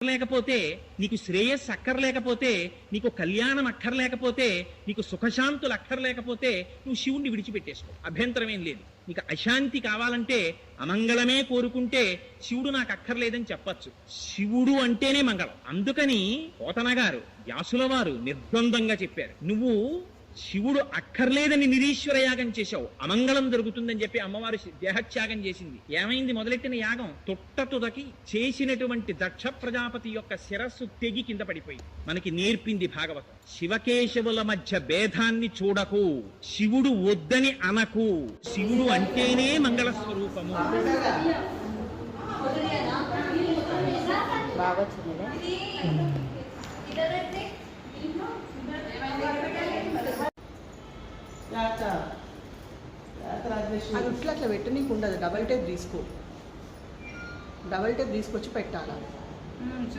లేకపోతే నీకు శ్రేయస్సు అక్కర్లేకపోతే నీకు కళ్యాణం అక్కర్లేకపోతే నీకు సుఖశాంతులు అక్కర్లేకపోతే నువ్వు శివుణ్ణి విడిచిపెట్టేసుకో, అభ్యంతరం ఏం లేదు. నీకు అశాంతి కావాలంటే అమంగళమే కోరుకుంటే శివుడు నాకు అక్కర్లేదని చెప్పచ్చు. శివుడు అంటేనే మంగళం. అందుకని పోతన గారు వ్యాసుల వారు నిర్ద్వందంగా చెప్పారు, నువ్వు శివుడు అక్కర్లేదని నిరీశ్వర యాగం చేశావు, అమంగళం జరుగుతుందని చెప్పి అమ్మవారు దేహత్యాగం చేసింది. ఏమైంది? మొదలెట్టిన యాగం తుదకి చేసినటువంటి దక్ష ప్రజాపతి యొక్క శిరస్సు తెగి కింద పడిపోయి. మనకి నేర్పింది భాగవతం. శివకేశవుల మధ్య భేదాన్ని చూడకు, శివుడు వద్దని అనకు, శివుడు అంటేనే మంగళ స్వరూపము. అది ఇట్లా అట్లా పెట్టి నీకు ఉండదు, డబల్ టేప్ తీసుకొచ్చి పెట్టాలా.